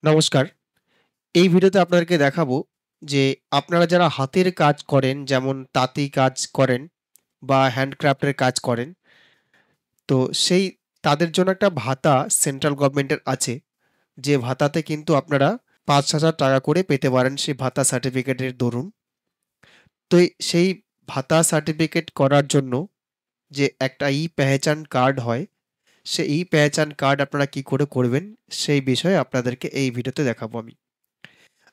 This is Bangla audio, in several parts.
নমস্কার। এই ভিডিওতে আপনাদেরকে দেখাবো যে আপনারা যারা হাতের কাজ করেন যেমন তাঁতি কাজ করেন বা হ্যান্ডক্রাফটের কাজ করেন, তো সেই তাদের জন্য একটা ভাতা সেন্ট্রাল গভর্নমেন্টের আছে। যে ভাতাতে কিন্তু আপনারা ৫,০০০ টাকা করে পেতে পারেন সেই ভাতা সার্টিফিকেটের দরুন। তো সেই ভাতা সার্টিফিকেট করার জন্য যে একটা ই-পেহচান কার্ড হয়, সেই ই-পেহচান কার্ড আপনারা কি করে করবেন সেই বিষয়ে আপনাদেরকে এই ভিডিওতে দেখাবো আমি।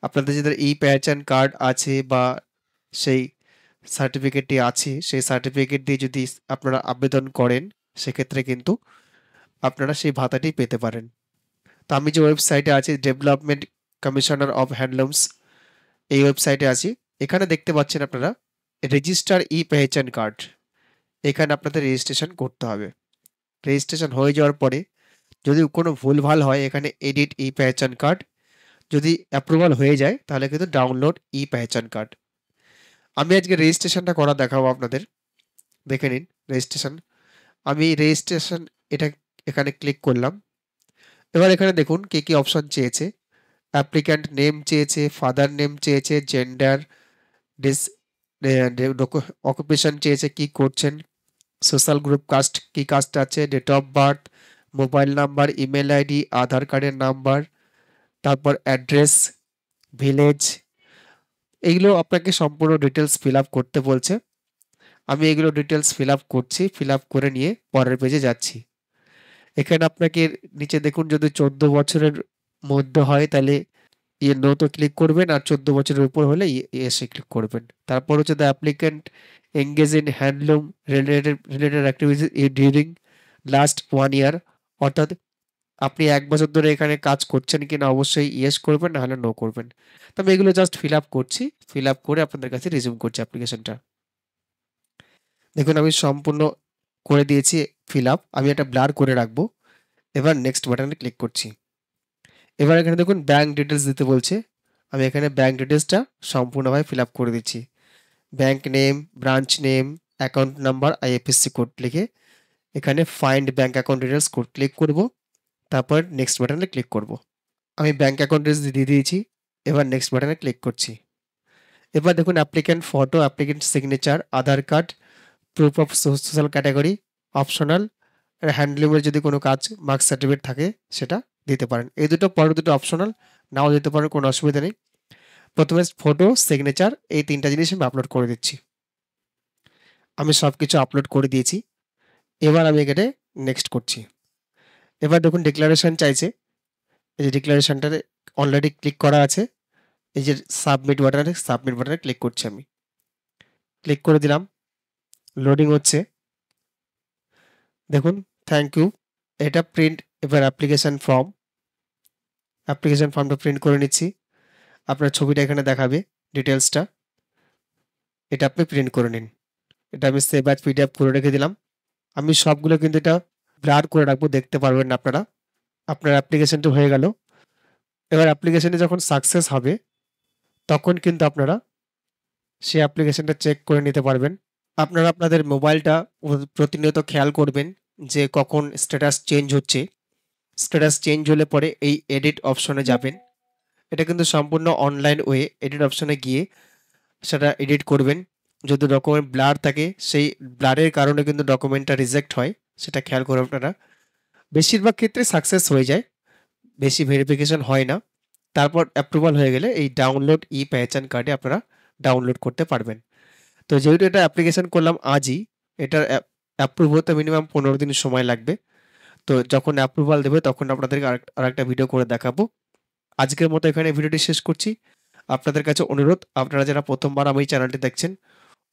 আপনাদের যাদের ই-পেহচান কার্ড আছে বা সেই সার্টিফিকেটটি আছে, সেই সার্টিফিকেট দিয়ে যদি আপনারা আবেদন করেন, সেক্ষেত্রে কিন্তু আপনারা সেই ভাতাটি পেতে পারেন। তো আমি যে ওয়েবসাইটে আছি ডেভেলপমেন্ট কমিশনার অফ হ্যান্ডলুমস, এই ওয়েবসাইটে আছি। এখানে দেখতে পাচ্ছেন আপনারা রেজিস্টার ই-পেহচান কার্ড। এখানে আপনাদের রেজিস্ট্রেশন করতে হবে। রেজিস্ট্রেশন হয়ে যাওয়ার পরে যদি কোনো ভুলভাল হয় এখানে এডিট ই-পেহচান কার্ড, যদি অ্যাপ্রুভাল হয়ে যায় তাহলে কিন্তু ডাউনলোড ই-পেহচান কার্ড। আমি আজকে রেজিস্ট্রেশনটা করা দেখাবো আপনাদের। দেখে নিন রেজিস্ট্রেশন। আমি রেজিস্ট্রেশন এটা এখানে ক্লিক করলাম। এবার এখানে দেখুন কি অপশন চেয়েছে। অ্যাপ্লিক্যান্ট নেম চেয়েছে, ফাদার নেম চেয়েছে, জেন্ডার, ডিস অকুপেশন চেয়েছে, কি করছেন, সোশ্যাল গ্রুপ কাস্ট, কি কাস্ট আছে, date of birth, mobile number, email ID, Aadhaar কার্ডের নাম্বার, তারপর অ্যাড্রেস, ভিলেজ, এইগুলো আপনাকে সম্পূর্ণ ডিটেলস ফিল আপ করতে বলছে। আমি এগুলো ডিটেলস ফিল আপ করছি। ফিল আপ করে নিয়ে পরের পেজে যাচ্ছি। এখানে আপনাকে নিচে দেখুন যদি ১৪ বছরের মধ্যে হয় তাহলে নোতে ক্লিক করবেন, আর ১৪ বছরের উপর হলে ইয়েসে ক্লিক করবেন। তারপর হচ্ছে the applicant engage in handloom related activities during last 1 ইয়ার, অর্থাৎ আপনি ১ বছর ধরে এখানে কাজ করছেন কিনা অবশ্যই ইয়েস করবেন, নাহলে নো করবেন। তো আমি এগুলো জাস্ট ফিল আপ করছি। ফিল আপ করে আপনাদের কাছে রিজিউম করছি অ্যাপ্লিকেশনটা। দেখুন আমি সম্পূর্ণ করে দিয়েছি ফিল আপ। আমি এটা ব্লার করে রাখবো। এবার নেক্সট বাটনে ক্লিক করছি। এবার এখানে দেখুন ব্যাংক ডিটেলস দিতে বলছে। আমি এখানে ব্যাংক ডিটেলসটা সম্পূর্ণভাবে ফিল আপ করে দিচ্ছি। Bank name, branch name, account number, IFSC code লিখে এখানে find bank account details code click করব। তারপর নেক্সট বাটনে ক্লিক করব। আমি ব্যাংক অ্যাকাউন্ট ডিটেলস দিয়ে দিয়েছি। এবার নেক্সট বাটনে ক্লিক করছি। এবার দেখুন applicant photo, applicant signature, Aadhaar card, proof of social category, optional, হ্যান্ডলুমের যদি কোনো কাজ মার্কস সার্টিফিকেট থাকে সেটা দিতে পারেন। এই দুটো পরের দুটো অপশনাল, নাও দিতে পারেন, কোনো অসুবিধা নেই। প্রথমে ফটো, সিগনেচার, এই ৩টা জিনিস আমি আপলোড করে দিচ্ছি। আমি সব কিছু আপলোড করে দিয়েছি। এবার আমি এখানে নেক্সট করছি। এবার দেখুন ডিক্লারেশন চাইছে। এই যে ডিক্লারেশনটাতে অলরেডি ক্লিক করা আছে। এই যে সাবমিট বাটনে ক্লিক করছি আমি। ক্লিক করে দিলাম। লোডিং হচ্ছে। দেখুন থ্যাংক ইউ। এটা প্রিন্ট, এবার অ্যাপ্লিকেশন ফর্মটা প্রিন্ট করে নিচ্ছি। আপনার ছবিটা এখানে দেখাবে ডিটেলসটা। এটা আপনি প্রিন্ট করে নিন। এটা আমি সেভ অ্যাজ পিডিএফ করে রেখে দিলাম। আমি সবগুলো কিন্তু এটা ব্লার করে রাখবো, দেখতে পারবেন না আপনারা। আপনার অ্যাপ্লিকেশনটা হয়ে গেল। এবার অ্যাপ্লিকেশনটা যখন সাকসেস হবে তখন কিন্তু আপনারা সেই অ্যাপ্লিকেশনটা চেক করে নিতে পারবেন। আপনারা আপনাদের মোবাইলটা প্রতিনিয়ত খেয়াল করবেন যে কখন স্ট্যাটাস চেঞ্জ হচ্ছে। স্ট্যাটাস চেঞ্জ হলে পরে এই এডিট অপশনে যাবেন। এটা কিন্তু সম্পূর্ণ অনলাইন ওয়ে। এডিট অপশনে গিয়ে সেটা এডিট করবেন। যদি ডকুমেন্ট ব্লার থাকে সেই ব্লারের কারণে কিন্তু ডকুমেন্টটা রিজেক্ট হয়, সেটা খেয়াল করে আপনারা। বেশিরভাগ ক্ষেত্রে সাকসেস হয়ে যায়, বেশি ভেরিফিকেশন হয় না। তারপর অ্যাপ্রুভাল হয়ে গেলে এই ডাউনলোড ই-পেহচান কার্ডে আপনারা ডাউনলোড করতে পারবেন। তো যেহেতু এটা অ্যাপ্লিকেশন করলাম আজই, এটার অ্যাপ্রুভ হতে মিনিমাম ১৫ দিন সময় লাগবে। তো যখন অ্যাপ্রুভাল দেবে তখন আপনাদেরকে আরেকটা ভিডিও করে দেখাবো। আজকের মতো এখানে ভিডিওটি শেষ করছি। আপনাদের কাছে অনুরোধ, আপনারা যারা প্রথমবার আমার এই চ্যানেলটি দেখছেন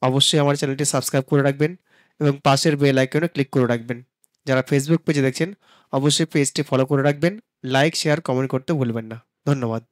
অবশ্যই আমার চ্যানেলটি সাবস্ক্রাইব করে রাখবেন এবং পাশের বেল আইকনে ক্লিক করে রাখবেন। যারা ফেসবুক পেজে দেখছেন অবশ্যই পেজটি ফলো করে রাখবেন। লাইক, শেয়ার, কমেন্ট করতে ভুলবেন না। ধন্যবাদ।